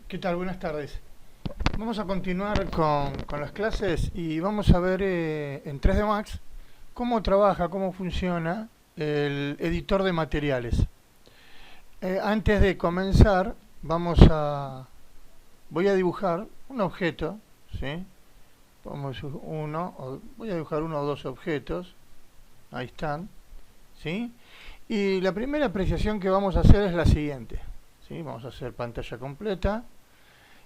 ¿Qué tal? Buenas tardes. Vamos a continuar con las clases y vamos a ver en 3D Max cómo trabaja, cómo funciona el editor de materiales. Antes de comenzar, voy a dibujar un objeto, ¿sí? Voy a dibujar uno o dos objetos, ahí están, ¿sí? Y la primera apreciación que vamos a hacer es la siguiente, ¿sí? Vamos a hacer pantalla completa.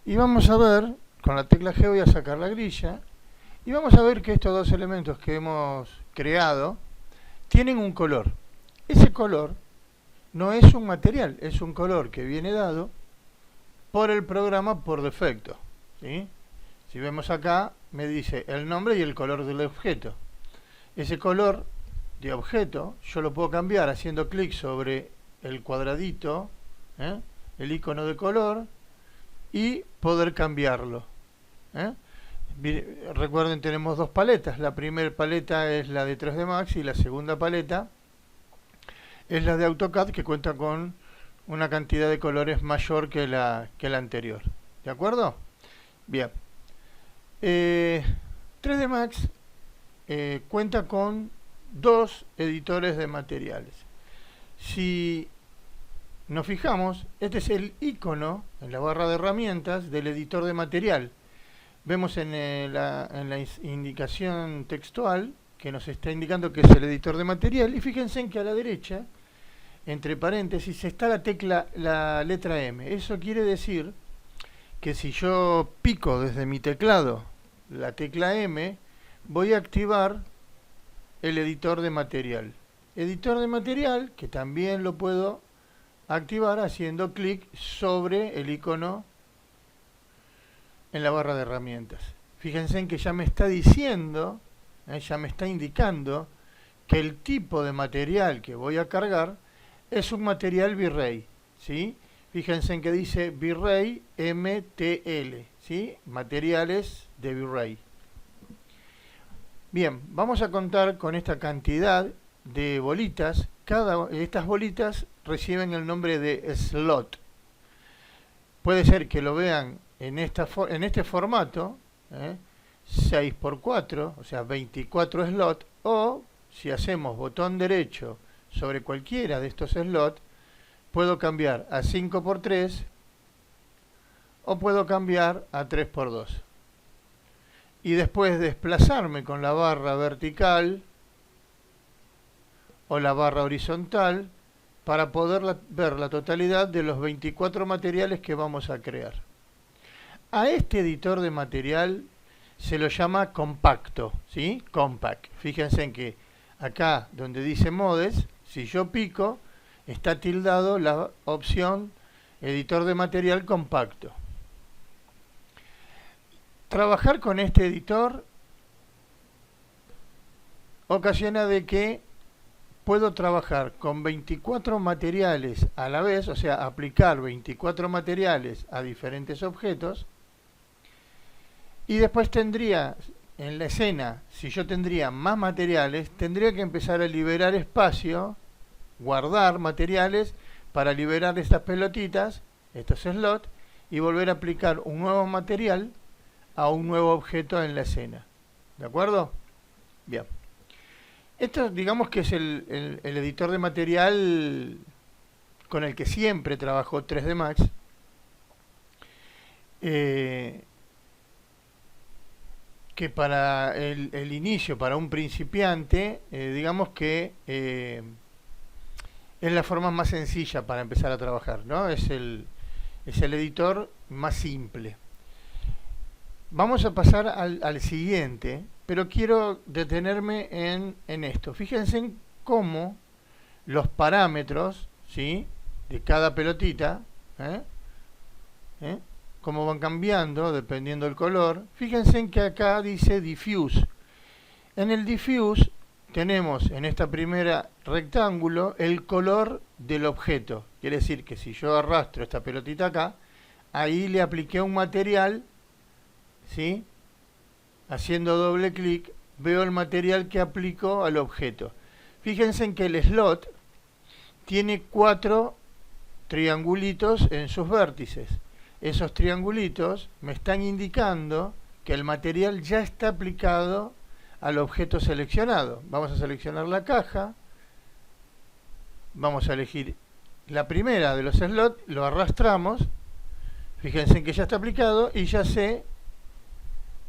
Y vamos a ver, con la tecla G voy a sacar la grilla, y vamos a ver que estos dos elementos que hemos creado tienen un color. Ese color no es un material, es un color que viene dado por el programa por defecto, ¿sí? Si vemos acá, me dice el nombre y el color del objeto. Ese color de objeto yo lo puedo cambiar haciendo clic sobre el cuadradito, el icono de color, y poder cambiarlo. ¿eh? Recuerden, tenemos dos paletas. La primera paleta es la de 3D Max y la segunda paleta es la de AutoCAD, que cuenta con una cantidad de colores mayor que la anterior. ¿De acuerdo? Bien. 3D Max cuenta con dos editores de materiales. Si nos fijamos, este es el icono en la barra de herramientas del editor de material. Vemos en la indicación textual que nos está indicando que es el editor de material, y fíjense en que a la derecha, entre paréntesis, está la letra M. Eso quiere decir que si yo pico desde mi teclado la tecla M, voy a activar el editor de material. Editor de material que también lo puedo activar haciendo clic sobre el icono en la barra de herramientas. Fíjense en que ya me está diciendo, ya me está indicando que el tipo de material que voy a cargar es un material V-Ray, ¿sí? Fíjense en que dice V-Ray MTL, ¿sí? Materiales de V-Ray. Bien, vamos a contar con esta cantidad de bolitas. Cada de estas bolitas reciben el nombre de slot. Puede ser que lo vean en este formato, 6x4, o sea 24 slots, o si hacemos botón derecho sobre cualquiera de estos slots, puedo cambiar a 5x3 o puedo cambiar a 3x2. Y después desplazarme con la barra vertical o la barra horizontal para poder ver la totalidad de los 24 materiales que vamos a crear. A este editor de material se lo llama compacto, ¿sí? Compact. Fíjense en que acá donde dice modes, si yo pico, está tildado la opción editor de material compacto. Trabajar con este editor ocasiona de que puedo trabajar con 24 materiales a la vez, o sea, aplicar 24 materiales a diferentes objetos, y después tendría, en la escena, si yo tendría más materiales, tendría que empezar a liberar espacio, guardar materiales para liberar estas pelotitas, estos slots, y volver a aplicar un nuevo material a un nuevo objeto en la escena. ¿De acuerdo? Bien. Esto digamos que es el editor de material con el que siempre trabajó 3D Max. Que para el inicio, para un principiante, digamos que es la forma más sencilla para empezar a trabajar, ¿no? Es el editor más simple. Vamos a pasar al siguiente, pero quiero detenerme en esto. Fíjense en cómo los parámetros, ¿sí?, de cada pelotita, cómo van cambiando dependiendo del color. Fíjense en que acá dice diffuse. En el diffuse tenemos en esta primera rectángulo el color del objeto. Quiere decir que si yo arrastro esta pelotita acá, ahí le apliqué un material, ¿sí? Haciendo doble clic, veo el material que aplico al objeto. Fíjense en que el slot tiene 4 triangulitos en sus vértices. esos triangulitos me están indicando que el material ya está aplicado al objeto seleccionado. Vamos a seleccionar la caja, vamos a elegir la primera de los slots, lo arrastramos, fíjense que ya está aplicado y ya se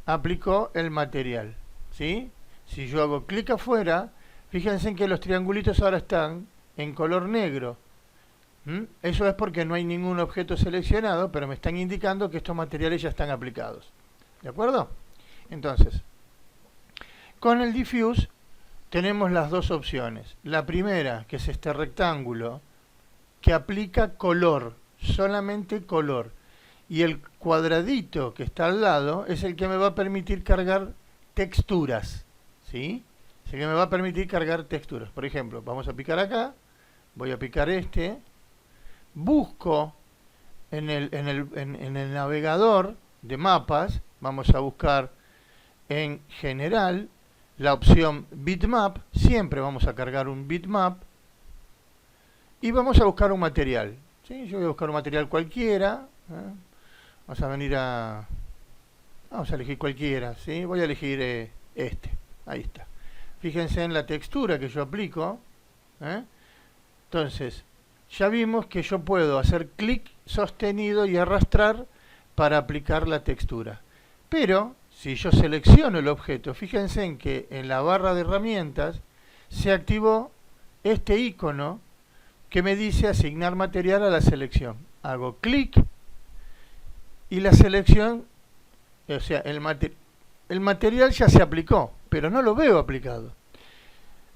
aplicó el material, ¿sí? Si yo hago clic afuera, fíjense que los triangulitos ahora están en color negro. Eso es porque no hay ningún objeto seleccionado, pero me están indicando que estos materiales ya están aplicados. ¿De acuerdo? Entonces, con el diffuse tenemos las dos opciones. La primera, que es este rectángulo, que aplica color, solamente color. Y el cuadradito que está al lado es el que me va a permitir cargar texturas, ¿sí? Es el que me va a permitir cargar texturas. Por ejemplo, vamos a picar acá, voy a picar este, busco en el navegador de mapas, vamos a buscar en general la opción bitmap, siempre vamos a cargar un bitmap, y vamos a buscar un material, ¿sí? Yo voy a buscar un material cualquiera, vamos a venir a... vamos a elegir cualquiera, ¿sí? Voy a elegir este, ahí está. Fíjense en la textura que yo aplico, Entonces, ya vimos que yo puedo hacer clic sostenido y arrastrar para aplicar la textura. Pero, si yo selecciono el objeto, fíjense en que en la barra de herramientas se activó este icono que me dice asignar material a la selección. Hago clic y la selección, o sea, el material ya se aplicó, pero no lo veo aplicado.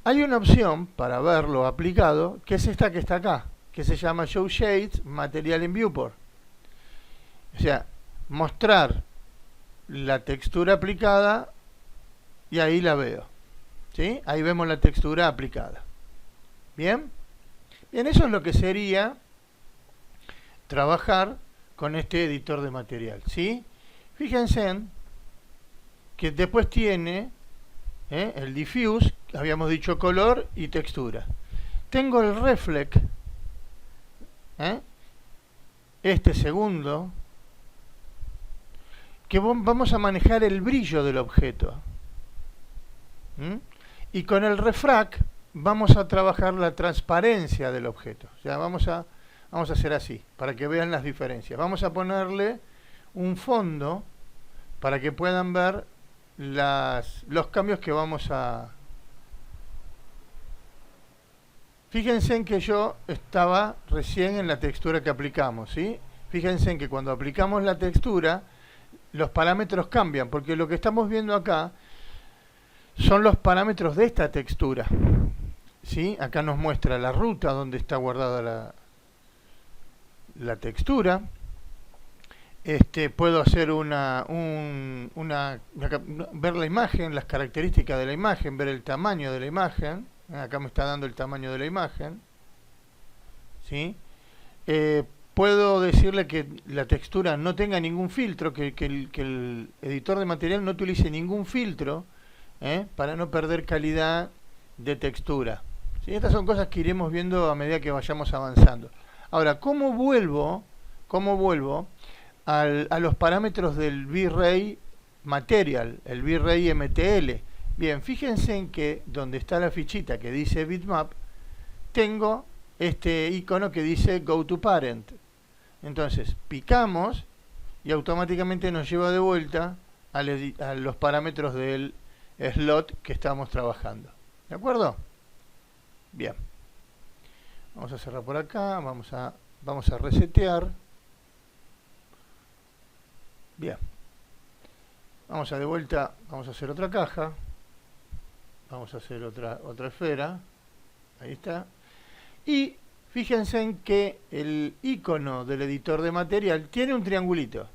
Hay una opción para verlo aplicado, que es esta que está acá, que se llama Show Shades Material in Viewport. O sea, mostrar la textura aplicada y ahí la veo, ¿sí? Ahí vemos la textura aplicada. ¿Bien? Bien, eso es lo que sería trabajar con este editor de material, ¿sí? Fíjense que después tiene el diffuse, habíamos dicho color y textura. Tengo el reflect, este segundo, que vamos a manejar el brillo del objeto. Y con el refract vamos a trabajar la transparencia del objeto. O sea, vamos a hacer así, para que vean las diferencias. Vamos a ponerle un fondo para que puedan ver los cambios que vamos a... Fíjense en que yo estaba recién en la textura que aplicamos, ¿sí? Fíjense en que cuando aplicamos la textura, los parámetros cambian, porque lo que estamos viendo acá son los parámetros de esta textura, ¿sí? Acá nos muestra la ruta donde está guardada la textura. Puedo hacer ver la imagen, las características de la imagen, ver el tamaño de la imagen. Acá me está dando el tamaño de la imagen, ¿sí? Puedo decirle que la textura no tenga ningún filtro, que el editor de material no utilice ningún filtro, para no perder calidad de textura, ¿sí? Estas son cosas que iremos viendo a medida que vayamos avanzando. Ahora, ¿cómo vuelvo a los parámetros del V-Ray Material, el V-Ray MTL? Bien, fíjense en que donde está la fichita que dice bitmap, tengo este icono que dice Go to Parent. Entonces, picamos y automáticamente nos lleva de vuelta a los parámetros del slot que estamos trabajando. ¿De acuerdo? Bien. Vamos a cerrar por acá, vamos a resetear. Bien. Vamos a de vuelta, vamos a hacer otra caja. Vamos a hacer otra esfera. Ahí está. Y fíjense en que el icono del editor de material tiene un triangulito.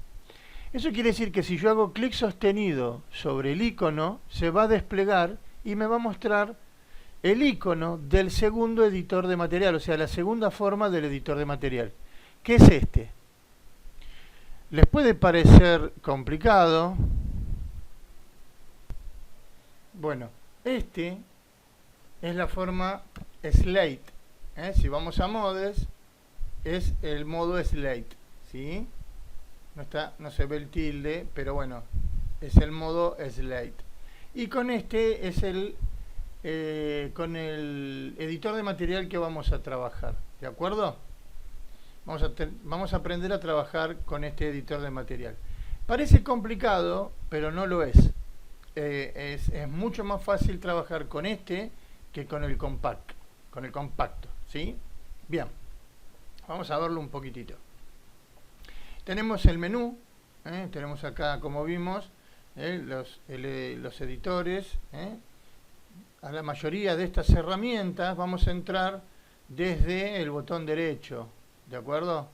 Eso quiere decir que si yo hago clic sostenido sobre el icono, se va a desplegar y me va a mostrar el icono del segundo editor de material, o sea, la segunda forma del editor de material, que es este. Les puede parecer complicado. Bueno, este es la forma Slate. Si vamos a modes, es el modo Slate, ¿sí? no se ve el tilde, pero bueno, es el modo Slate. Y con este es con el editor de material que vamos a trabajar, ¿de acuerdo? Vamos a aprender a trabajar con este editor de material. Parece complicado, pero no lo es. Es mucho más fácil trabajar con este que con el compacto, ¿sí? Bien, vamos a verlo un poquitito. Tenemos el menú, tenemos acá, como vimos, los editores. A la mayoría de estas herramientas vamos a entrar desde el botón derecho, ¿de acuerdo?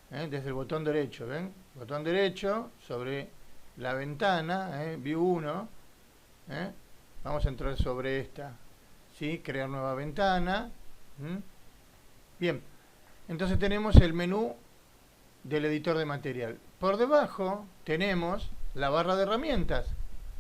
Desde el botón derecho, ¿ven? Botón derecho sobre la ventana, View 1, vamos a entrar sobre esta, ¿sí? Crear nueva ventana. Bien, entonces tenemos el menú del editor de material. Por debajo tenemos la barra de herramientas,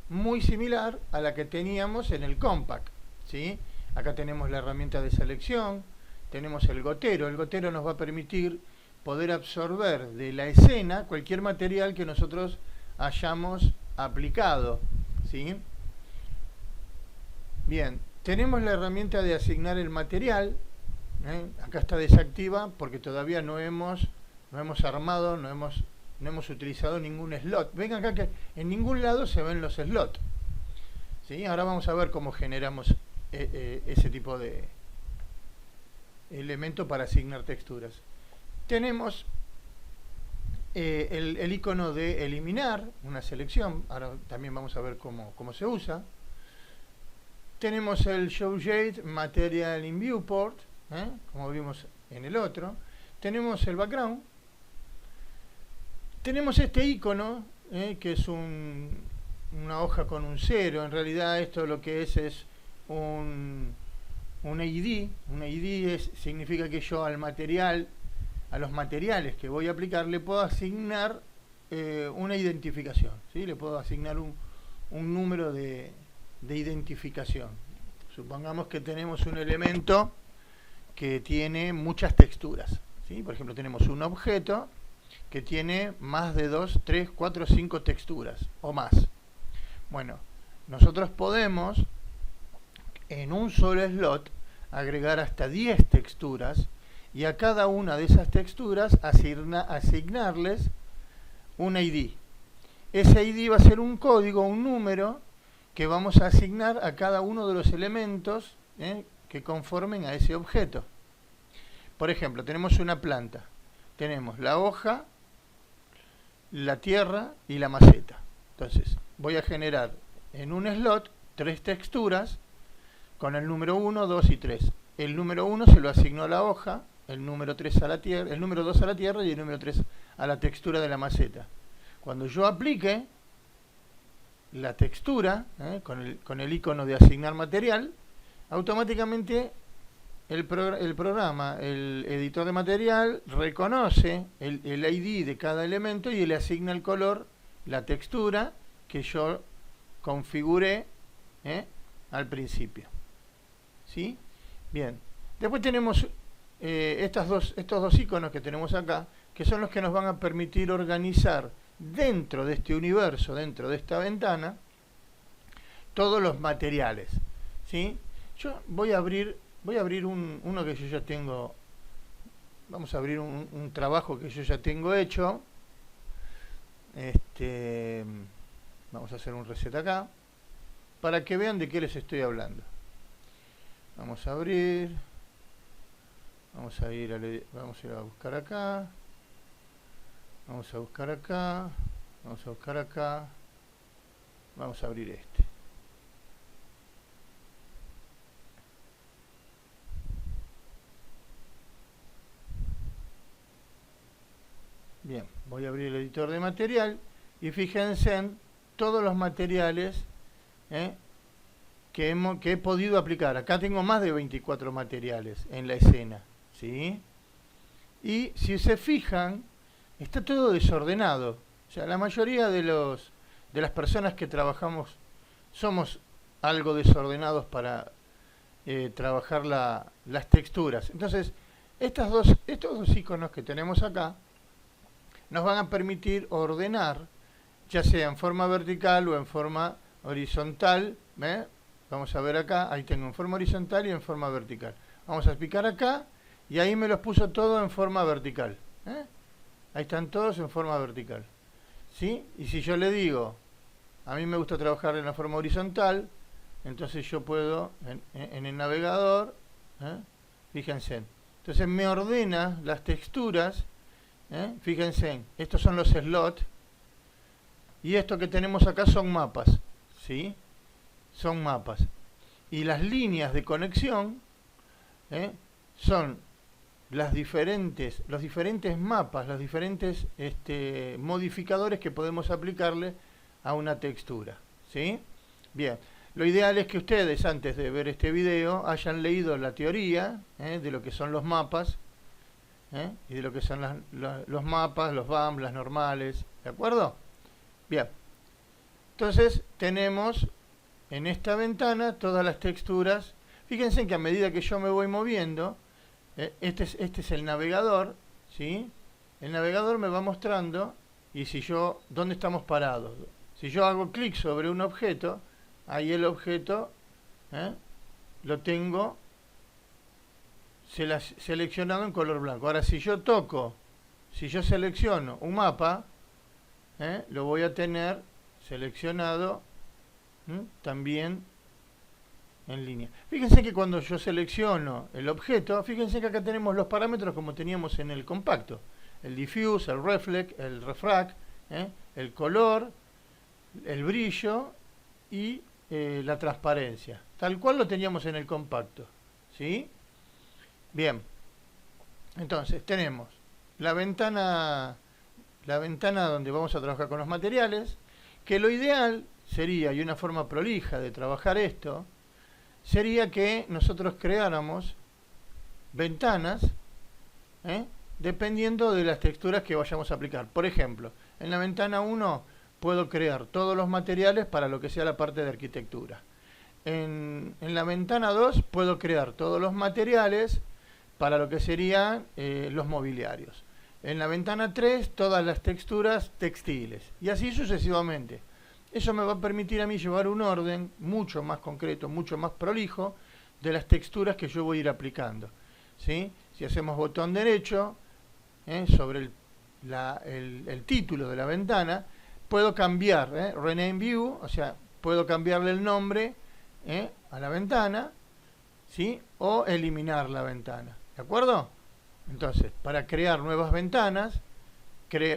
muy similar a la que teníamos en el compact, ¿sí? Acá tenemos la herramienta de selección, tenemos el gotero. El gotero nos va a permitir poder absorber de la escena cualquier material que nosotros hayamos aplicado, ¿sí? Bien, tenemos la herramienta de asignar el material. Acá está desactiva porque todavía no hemos armado, no hemos utilizado ningún slot. Ven acá que en ningún lado se ven los slots, ¿sí? Ahora vamos a ver cómo generamos ese tipo de elemento para asignar texturas. Tenemos el icono de eliminar una selección. Ahora también vamos a ver cómo se usa. Tenemos el Show Shade Material in Viewport, como vimos en el otro. Tenemos el background. Tenemos este icono, que es una hoja con un 0. En realidad esto lo que es un ID. Un ID significa que yo a los materiales que voy a aplicar le puedo asignar una identificación, ¿sí? Le puedo asignar un número de identificación. Supongamos que tenemos un elemento que tiene muchas texturas, ¿sí? Por ejemplo, tenemos un objeto que tiene más de 2, 3, 4, 5 texturas o más. Bueno, nosotros podemos en un solo slot agregar hasta 10 texturas y a cada una de esas texturas asignarles un ID. Ese ID va a ser un código, un número que vamos a asignar a cada uno de los elementos que conformen a ese objeto. Por ejemplo, tenemos una planta. Tenemos la hoja, la tierra y la maceta. Entonces, voy a generar en un slot 3 texturas con el número 1, 2 y 3. El número 1 se lo asigno a la hoja, el número 3 a la tierra, el número 2 a la tierra y el número 3 a la textura de la maceta. Cuando yo aplique la textura, con el icono de asignar material, automáticamente el programa, el editor de material, reconoce el ID de cada elemento y le asigna el color, la textura que yo configuré al principio. ¿Sí? Bien. Después tenemos estos dos iconos que tenemos acá, que son los que nos van a permitir organizar dentro de este universo, dentro de esta ventana, todos los materiales, ¿sí? Yo voy a abrir uno que yo ya tengo. Vamos a abrir un trabajo que yo ya tengo hecho. Vamos a hacer un reset acá para que vean de qué les estoy hablando. Vamos a abrir. Vamos a ir a buscar acá. Vamos a buscar acá. Vamos a buscar acá. Vamos a abrir este. Bien, voy a abrir el editor de material y fíjense en todos los materiales que he podido aplicar. Acá tengo más de 24 materiales en la escena, ¿sí? Y si se fijan, está todo desordenado. O sea, la mayoría de las personas que trabajamos somos algo desordenados para trabajar las texturas. Entonces, estos dos iconos que tenemos acá nos van a permitir ordenar, ya sea en forma vertical o en forma horizontal. Vamos a ver acá, ahí tengo en forma horizontal y en forma vertical. Vamos a picar acá y ahí me los puso todo en forma vertical. Ahí están todos en forma vertical. ¿Sí? Y si yo le digo, a mí me gusta trabajar en la forma horizontal, entonces yo puedo, en el navegador, fíjense, entonces me ordena las texturas, fíjense, estos son los slots, y esto que tenemos acá son mapas, ¿sí? Son mapas. Y las líneas de conexión son los diferentes mapas, los diferentes modificadores que podemos aplicarle a una textura, ¿sí? Bien, lo ideal es que ustedes, antes de ver este video, hayan leído la teoría de lo que son los mapas, y de lo que son los mapas, los BAM, las normales, ¿de acuerdo? Bien, entonces tenemos en esta ventana todas las texturas. Fíjense que a medida que yo me voy moviendo, este es el navegador, ¿sí? El navegador me va mostrando, y si yo, ¿dónde estamos parados? Si yo hago clic sobre un objeto, ahí el objeto lo tengo seleccionado en color blanco. Ahora, si yo selecciono un mapa, lo voy a tener seleccionado también en línea. Fíjense que cuando yo selecciono el objeto, fíjense que acá tenemos los parámetros como teníamos en el compacto. El diffuse, el reflect, el refract, el color, el brillo y la transparencia. Tal cual lo teníamos en el compacto. ¿Sí? Bien. Entonces tenemos la ventana donde vamos a trabajar con los materiales, que lo ideal sería, y una forma prolija de trabajar esto, sería que nosotros creáramos ventanas dependiendo de las texturas que vayamos a aplicar. Por ejemplo, en la ventana 1 puedo crear todos los materiales para lo que sea la parte de arquitectura. En la ventana 2 puedo crear todos los materiales para lo que serían los mobiliarios. En la ventana 3 todas las texturas textiles. Y así sucesivamente. Eso me va a permitir a mí llevar un orden mucho más concreto, mucho más prolijo de las texturas que yo voy a ir aplicando. ¿Sí? Si hacemos botón derecho sobre el título de la ventana, puedo cambiar, rename view, o sea, puedo cambiarle el nombre a la ventana, ¿sí? O eliminar la ventana. ¿De acuerdo? Entonces, para crear nuevas ventanas,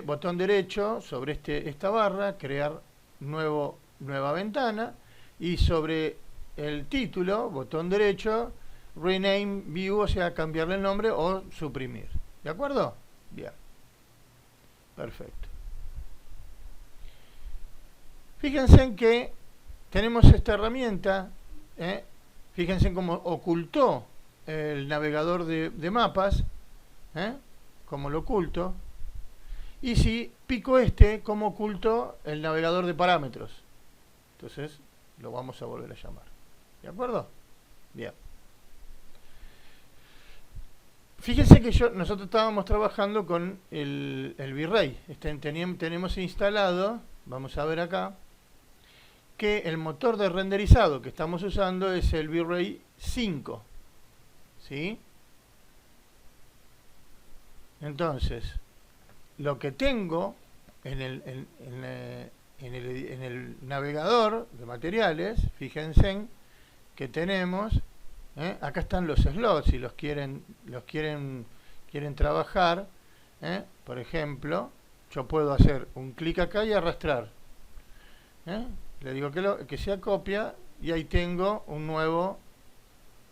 botón derecho sobre esta barra, crear nueva ventana, y sobre el título, botón derecho, rename view, o sea, cambiarle el nombre o suprimir. ¿De acuerdo? Bien. Perfecto. Fíjense en que tenemos esta herramienta, fíjense en cómo ocultó el navegador de mapas, como lo oculto, y si pico como oculto el navegador de parámetros. Entonces lo vamos a volver a llamar. ¿De acuerdo? Bien. Fíjense que nosotros estábamos trabajando con el V-Ray. Tenemos instalado, vamos a ver acá, que el motor de renderizado que estamos usando es el V-Ray 5. ¿Sí? Entonces, lo que tengo en el navegador de materiales, fíjense que tenemos, acá están los slots, si quieren trabajar, por ejemplo, yo puedo hacer un clic acá y arrastrar. Le digo que sea copia y ahí tengo un nuevo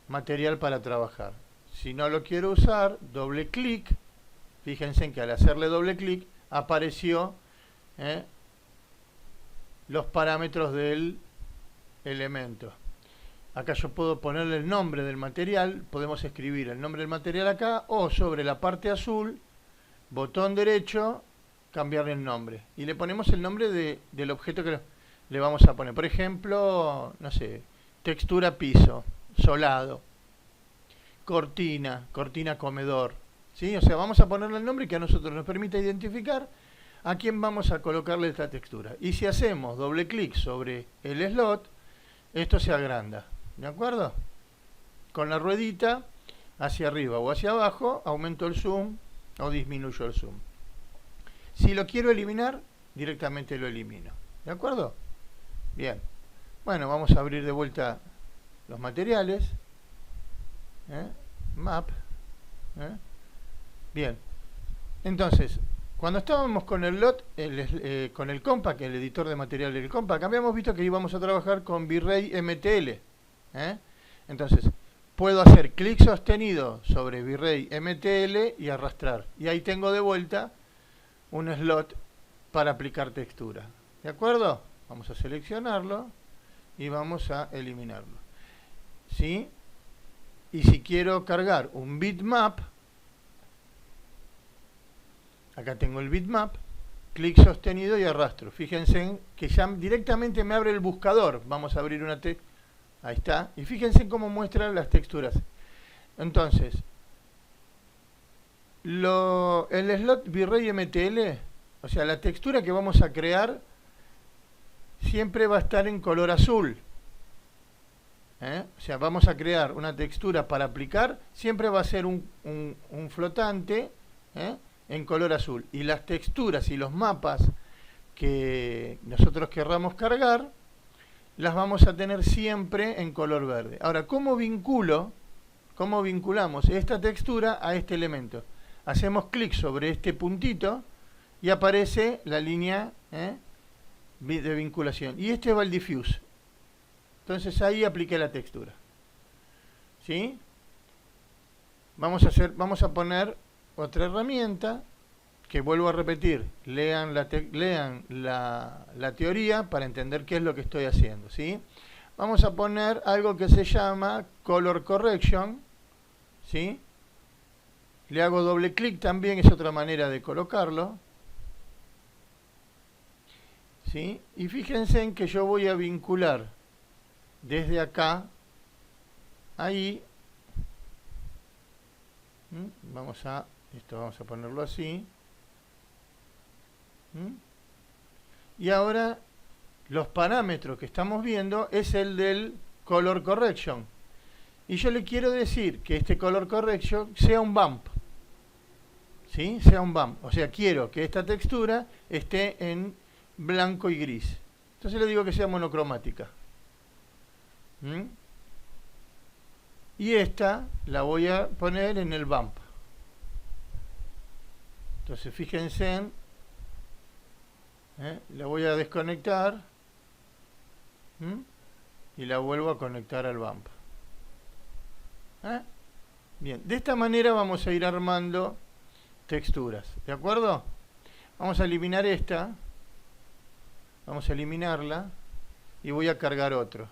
material para trabajar. Si no lo quiero usar, doble clic. Fíjense que al hacerle doble clic apareció los parámetros del elemento. Acá yo puedo ponerle el nombre del material, podemos escribir el nombre del material acá, o sobre la parte azul, botón derecho, cambiarle el nombre. Y le ponemos el nombre del objeto que le vamos a poner. Por ejemplo, no sé, textura piso, solado, cortina comedor. ¿Sí? O sea, vamos a ponerle el nombre que a nosotros nos permita identificar a quién vamos a colocarle esta textura. Y si hacemos doble clic sobre el slot, esto se agranda. ¿De acuerdo? Con la ruedita hacia arriba o hacia abajo, aumento el zoom o disminuyo el zoom. Si lo quiero eliminar, directamente lo elimino. ¿De acuerdo? Bien. Bueno, vamos a abrir de vuelta los materiales. Map. Bien. Entonces, cuando estábamos con el LOT, con el Compact, el editor de material del Compact, habíamos visto que íbamos a trabajar con V-Ray MTL. Entonces, puedo hacer clic sostenido sobre V-Ray MTL y arrastrar. Y ahí tengo de vuelta un slot para aplicar textura. ¿De acuerdo? Vamos a seleccionarlo y vamos a eliminarlo. ¿Sí? Y si quiero cargar un bitmap, acá tengo el bitmap, clic sostenido y arrastro. Fíjense que ya directamente me abre el buscador. Vamos a abrir una ahí está. Y fíjense cómo muestran las texturas. Entonces, el slot V-Ray MTL, o sea, la textura que vamos a crear, siempre va a estar en color azul. O sea, vamos a crear una textura para aplicar, siempre va a ser un flotante en color azul. Y las texturas y los mapas que nosotros querramos cargar, las vamos a tener siempre en color verde. Ahora, ¿cómo vinculamos esta textura a este elemento? Hacemos clic sobre este puntito y aparece la línea de vinculación. Y este va al diffuse. Entonces ahí apliqué la textura. ¿Sí? Vamos a poner otra herramienta que vuelvo a repetir. Lean la teoría para entender qué es lo que estoy haciendo. ¿Sí? Vamos a poner algo que se llama Color Correction. ¿Sí? Le hago doble clic también, es otra manera de colocarlo. ¿Sí? Y fíjense en que yo voy a vincular desde acá, ahí, vamos a ponerlo así. Y ahora los parámetros que estamos viendo es el del Color Correction. Y yo le quiero decir que este Color Correction sea un bump. ¿Sí? Sea un bump. O sea, quiero que esta textura esté en blanco y gris. Entonces le digo que sea monocromática. Y esta la voy a poner en el bump. Entonces fíjense, la voy a desconectar y la vuelvo a conectar al bump. Bien, de esta manera vamos a ir armando texturas, ¿de acuerdo? Vamos a eliminar esta, vamos a eliminarla y voy a cargar otro.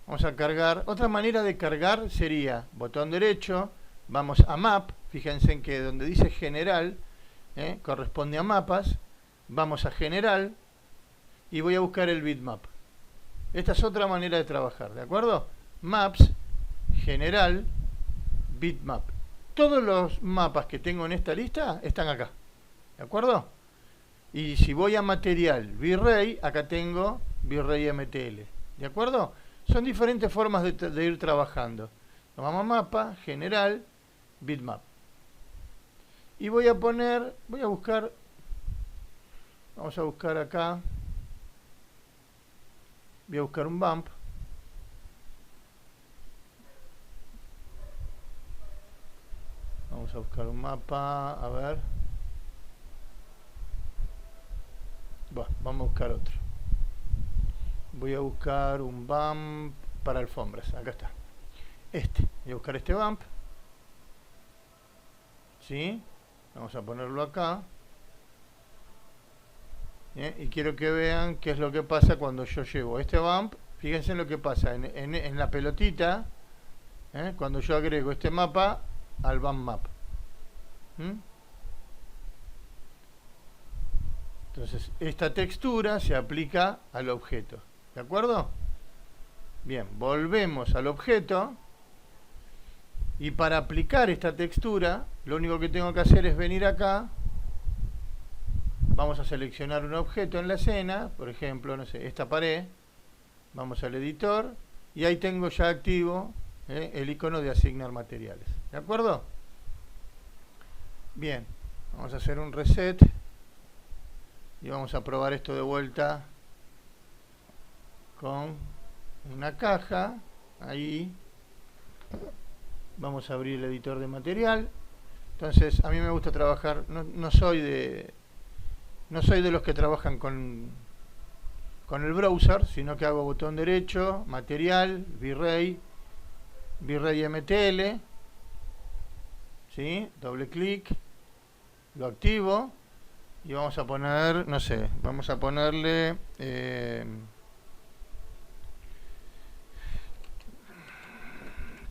Vamos a cargar, otra manera de cargar sería botón derecho, vamos a Map, fíjense en que donde dice General, corresponde a mapas, vamos a General y voy a buscar el bitmap. Esta es otra manera de trabajar, ¿de acuerdo? Maps, General, bitmap. Todos los mapas que tengo en esta lista están acá, ¿de acuerdo? Y si voy a material V-Ray, acá tengo V-Ray MTL, ¿de acuerdo? Son diferentes formas de ir trabajando. Vamos a mapa, general, bitmap. Y voy a buscar, vamos a buscar acá, voy a buscar un bump. Vamos a buscar un mapa, a ver. Bueno, vamos a buscar otro. Voy a buscar un bump para alfombras. Acá está. Voy a buscar este bump. ¿Sí? Vamos a ponerlo acá. Y quiero que vean qué es lo que pasa cuando yo llevo este bump. Fíjense en lo que pasa en la pelotita. Cuando yo agrego este mapa al bump map. Entonces, esta textura se aplica al objeto. ¿De acuerdo? Bien, volvemos al objeto. Y para aplicar esta textura, lo único que tengo que hacer es venir acá. vamos a seleccionar un objeto en la escena, por ejemplo, no sé, esta pared. Vamos al editor y ahí tengo ya activo el icono de asignar materiales. ¿De acuerdo? Bien, vamos a hacer un reset y vamos a probar esto de vuelta con una caja. Ahí vamos a abrir el editor de material. Entonces, a mí me gusta trabajar, no soy de los que trabajan con el browser, sino que hago botón derecho, material, virrey MTL, ¿sí? Doble clic, lo activo y vamos a poner, no sé, vamos a ponerle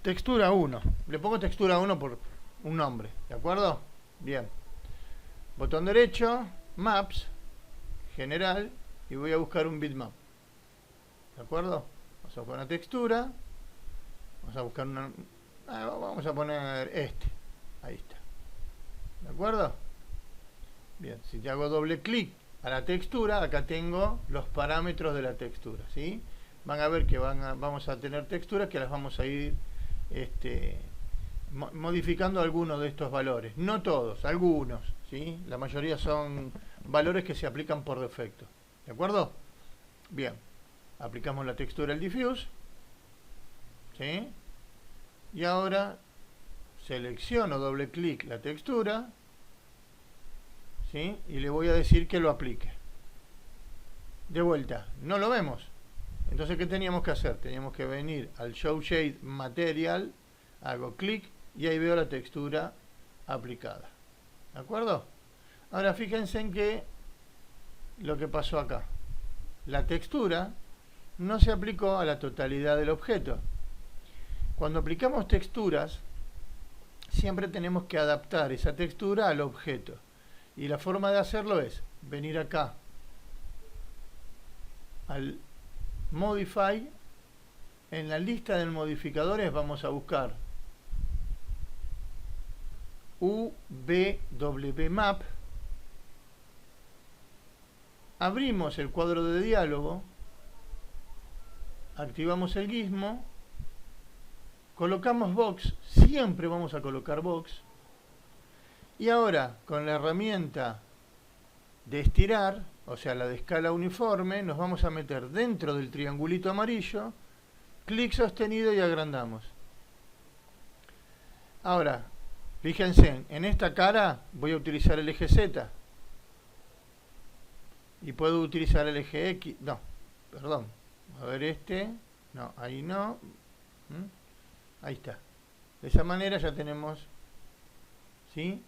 textura 1. Le pongo textura 1 por un nombre, ¿de acuerdo? Bien. Botón derecho, maps, general, y voy a buscar un bitmap. ¿De acuerdo? Vamos a poner textura. Vamos a buscar una... vamos a poner este. Ahí está. ¿De acuerdo? Bien, si te hago doble clic a la textura, acá tengo los parámetros de la textura, ¿sí? Van a ver que vamos a tener texturas que las vamos a ir modificando algunos de estos valores. No todos, algunos, ¿sí? La mayoría son valores que se aplican por defecto. ¿De acuerdo? Bien. Aplicamos la textura al diffuse. ¿Sí? Y ahora selecciono doble clic la textura. ¿Sí? Y le voy a decir que lo aplique. De vuelta, no lo vemos. Entonces, ¿qué teníamos que hacer? Teníamos que venir al Show Shade Material, hago clic y ahí veo la textura aplicada. ¿De acuerdo? Ahora fíjense en que lo que pasó acá. La textura no se aplicó a la totalidad del objeto. Cuando aplicamos texturas, siempre tenemos que adaptar esa textura al objeto. Y la forma de hacerlo es venir acá al Modify. En la lista de modificadores vamos a buscar UVWMap. Abrimos el cuadro de diálogo, activamos el gizmo, colocamos box, siempre vamos a colocar box, y ahora con la herramienta de estirar, o sea la de escala uniforme, nos vamos a meter dentro del triangulito amarillo, clic sostenido y agrandamos. Ahora, fíjense, en esta cara voy a utilizar el eje Z. Y puedo utilizar el eje X. No, perdón. A ver este. No, ahí no. Ahí está. De esa manera ya tenemos, ¿sí?,